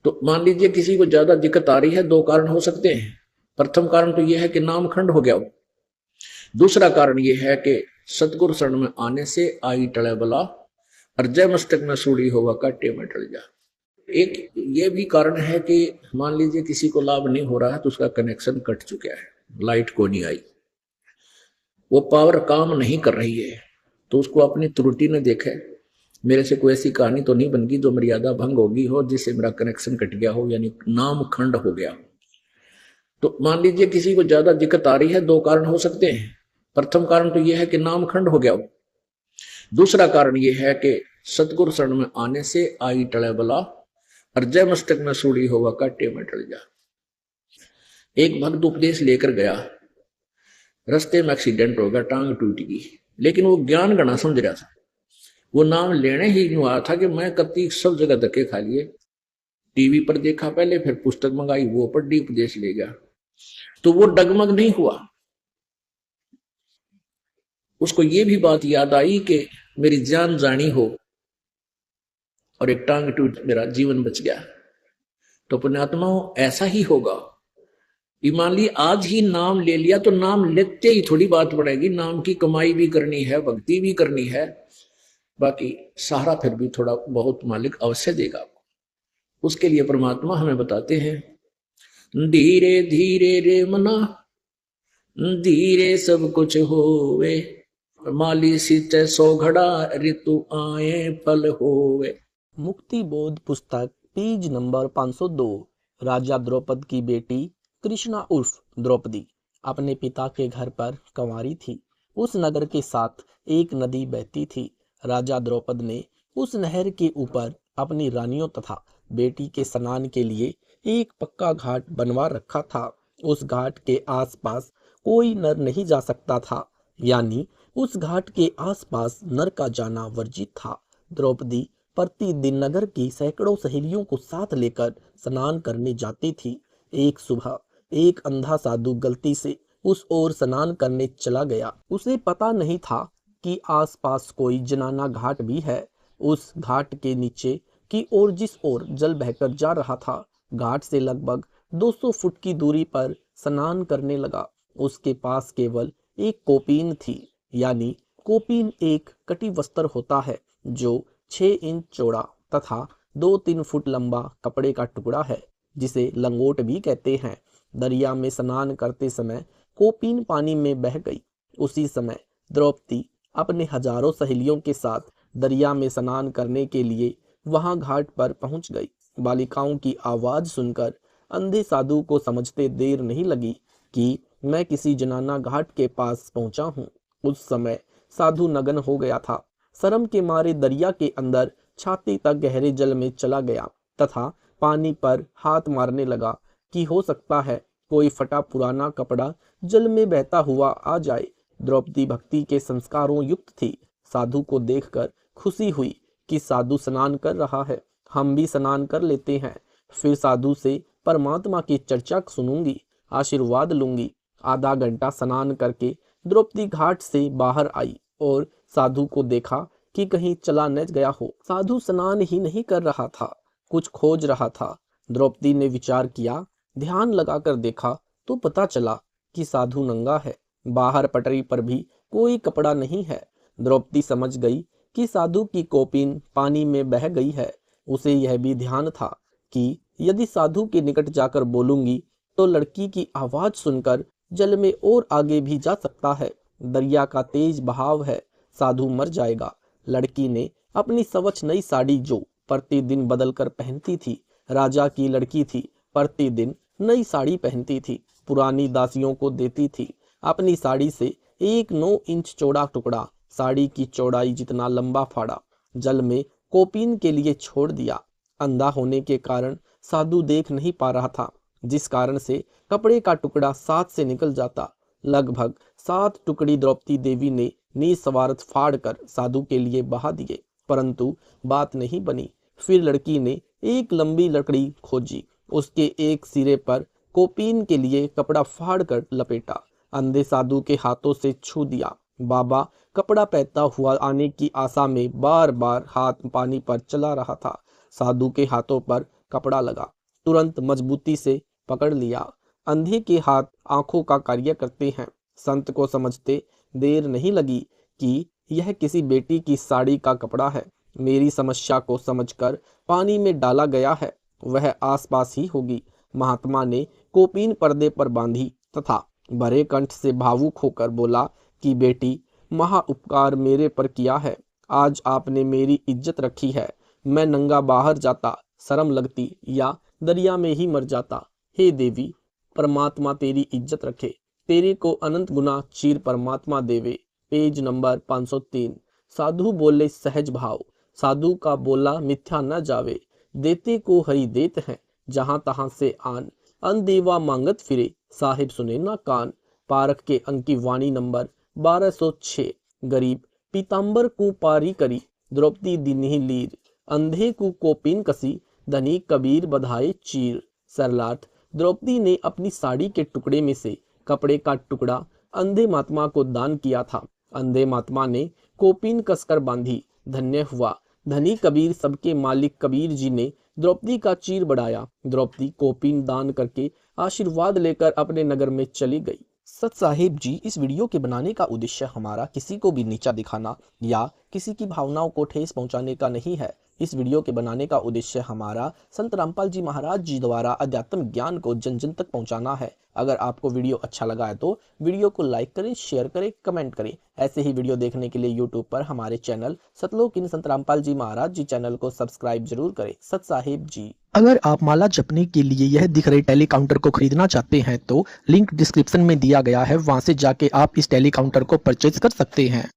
तो मान लीजिए किसी को ज्यादा दिक्कत आ रही है, दो कारण हो सकते हैं। प्रथम कारण तो यह है कि नामखंड हो गया हो। दूसरा कारण यह है कि सतगुरु शरण में आने से आई टले बला और जय मस्तक में सूड़ी होगा काटे में टल जा। एक ये भी कारण है कि मान लीजिए किसी को लाभ नहीं हो रहा है तो उसका कनेक्शन कट चुका है, लाइट को नहीं आई, वो पावर काम नहीं कर रही है, तो उसको अपनी त्रुटि ने देखे, मेरे से कोई ऐसी कहानी तो नहीं बन गई जो मर्यादा भंग होगी हो जिससे मेरा कनेक्शन कट गया हो, यानी नाम खंड हो गया। तो मान लीजिए किसी को ज्यादा दिक्कत आ रही है, दो कारण हो सकते हैं। प्रथम कारण तो यह है कि नाम खंड हो गया हो। दूसरा कारण यह है कि सतगुरु शरण में आने से आई टले बला और जय मस्तक में सूड़ी होगा काटे में टल जा। एक भक्त उपदेश लेकर गया, रास्ते में एक्सीडेंट हो गया, टांग टूट गई, लेकिन वो ज्ञान गणा समझ रहा था। वो नाम लेने ही नहीं आया था कि मैं कति सब जगह धक्के खा लिए, टीवी पर देखा पहले, फिर पुस्तक मंगाई, वो पढ़ी, उपदेश ले गया, तो वो डगमग नहीं हुआ। उसको ये भी बात याद आई कि मेरी जान जानी हो और एक टांग टूट, मेरा जीवन बच गया। तो पुण्यात्माओं ऐसा ही होगा। मान ली आज ही नाम ले लिया तो नाम लेते ही थोड़ी बात बढ़ेगी, नाम की कमाई भी करनी है, भक्ति भी करनी है, बाकी सहारा फिर भी थोड़ा बहुत मालिक अवश्य देगा। उसके लिए परमात्मा हमें बताते हैं, धीरे धीरे रे मना, धीरे सब कुछ होवे, माली सीते सो घड़ा, ऋतु आए फल होवे। मुक्ति बोध पुस्तक पेज नंबर 502। राजा द्रौपद की बेटी कृष्णा उर्फ द्रौपदी अपने पिता के घर पर कंवारी थी। उस नगर के साथ एक नदी बहती थी। राजा द्रौपद ने उस नहर के ऊपर अपनी रानियों तथा बेटी के स्नान के लिए एक पक्का घाट बनवा रखा था। उस घाट के आसपास कोई नर नहीं जा सकता था, यानी उस घाट के आसपास नर का जाना वर्जित था। द्रौपदी प्रतिदिन नगर की सैकड़ों सहेलियों को साथ लेकर स्नान करने जाती थी। एक सुबह एक अंधा साधु गलती से उस ओर स्नान करने चला गया। उसे पता नहीं था कि आसपास कोई जनाना घाट भी है। उस घाट के नीचे की ओर जिस ओर जल बहकर जा रहा था, घाट से लगभग 200 फुट की दूरी पर स्नान करने लगा। उसके पास केवल एक कोपीन थी, यानी कोपीन एक कटी वस्त्र होता है जो 6 इंच चौड़ा तथा 2-3 फुट लंबा कपड़े का टुकड़ा है, जिसे लंगोट भी कहते हैं। दरिया में स्नान करते समय कोपीन पानी में बह गई। उसी समय द्रौपदी अपने हजारों सहेलियों के साथ दरिया में स्नान करने के लिए वहां घाट पर पहुंच गई। बालिकाओं की आवाज सुनकर अंधे साधु को समझते देर नहीं लगी कि मैं किसी जनाना घाट के पास पहुंचा हूं। उस समय साधु नग्न हो गया था। शर्म के मारे दरिया के अंदर छाती तक गहरे जल में चला गया तथा पानी पर हाथ मारने लगा कि हो सकता है कोई फटा पुराना कपड़ा जल में बहता हुआ आ जाए। द्रौपदी भक्ति के संस्कारों युक्त थी। साधु को देखकर खुशी हुई कि साधु स्नान कर रहा है, हम भी स्नान कर लेते हैं। फिर साधु से परमात्मा की चर्चा सुनूंगी, आशीर्वाद लूंगी। आधा घंटा स्नान करके द्रौपदी घाट से बाहर आई और साधु को देखा कि कहीं चला न गया हो। साधु स्नान ही नहीं कर रहा था, कुछ खोज रहा था। द्रौपदी ने विचार किया, ध्यान लगाकर देखा तो पता चला कि साधु नंगा है। बाहर पटरी पर भी कोई कपड़ा नहीं है। द्रौपदी समझ गई कि साधु की कोपीन पानी में बह गई है। उसे यह भी ध्यान था कि यदि साधु के निकट जाकर बोलूंगी तो लड़की की आवाज सुनकर जल में और आगे भी जा सकता है। दरिया का तेज बहाव है, साधु मर जाएगा। लड़की ने अपनी स्वच्छ नई साड़ी, जो प्रतिदिन बदल कर पहनती थी, राजा की लड़की थी, प्रतिदिन नई साड़ी पहनती थी, पुरानी दासियों को देती थी। अपनी साड़ी से एक 9 इंच चौड़ा टुकड़ा, साड़ी की चौड़ाई जितना लंबा फाड़ा, जल में कोपीन के लिए छोड़ दिया। अंधा होने के कारण साधु देख नहीं पा रहा था, जिस कारण से कपड़े का टुकड़ा साथ से निकल जाता। लगभग 7 टुकड़ी द्रौपदी देवी ने निस्वार्थ फाड़ कर साधु के लिए बहा दिए, परंतु बात नहीं बनी। फिर लड़की ने एक लंबी लकड़ी खोजी, उसके एक सिरे पर कोपीन के लिए कपड़ा फाड़ कर लपेटा, अंधे साधु के हाथों से छू दिया। बाबा कपड़ा पहनता हुआ आने की आशा में बार बार हाथ पानी पर चला रहा था। साधु के हाथों पर कपड़ा लगा, तुरंत मजबूती से पकड़ लिया। अंधे के हाथ आंखों का कार्य करते हैं। संत को समझते देर नहीं लगी कि यह किसी बेटी की साड़ी का कपड़ा है। मेरी समस्या को समझकर पानी में डाला गया है, वह आसपास ही होगी। महात्मा ने कोपीन पर्दे पर बांधी तथा भरे कंठ से भावुक होकर बोला कि बेटी, महा उपकार मेरे पर किया है। आज आपने मेरी इज्जत रखी है। मैं नंगा बाहर जाता, शर्म लगती या दरिया में ही मर जाता। हे देवी, परमात्मा तेरी इज्जत रखे, तेरे को अनंत गुना चीर परमात्मा देवे। Page number 503। साधु बोले सहज भाव, साधु का बोला मिथ्या न जावे। देते को हरि देत हैं, जहां तहां से आन। अनदेवा मांगत फिरे, साहिब सुने ना कान। पारख के अंकी वाणी नंबर 1206। गरीब पीताम्बर को पारी करी, द्रौपदी दिन्ही लीर। अंधे को कोपिन कसी, धनी कबीर बधाए चीर। सरलार्थ, द्रौपदी ने अपनी साड़ी के टुकड़े में से कपड़े का टुकड़ा अंधे महात्मा को दान किया था। अंधे महात्मा ने कोपिन कसकर बांधी। धन्य हुआ धनी कबीर, सबके मालिक कबीर जी ने द्रौपदी का चीर बढ़ाया। द्रौपदी कोपिन दान करके आशीर्वाद लेकर अपने नगर में चली गई। सत साहिब जी, इस वीडियो के बनाने का उद्देश्य हमारा किसी को भी नीचा दिखाना या किसी की भावनाओं को ठेस पहुंचाने का नहीं है। इस वीडियो के बनाने का उद्देश्य हमारा संत रामपाल जी महाराज जी द्वारा अध्यात्म ज्ञान को जन जन तक पहुंचाना है। अगर आपको वीडियो अच्छा लगा है तो वीडियो को लाइक करें, शेयर करें, कमेंट करें। ऐसे ही वीडियो देखने के लिए यूट्यूब पर हमारे चैनल सतलोक इन संत रामपाल जी महाराज जी चैनल को सब्सक्राइब जरूर करें। सत साहिब जी। अगर आप माला जपने के लिए यह दिख रहे टेली काउंटर को खरीदना चाहते हैं तो लिंक डिस्क्रिप्शन में दिया गया है, वहां से जाके आप इस टेली काउंटर को परचेज कर सकते हैं।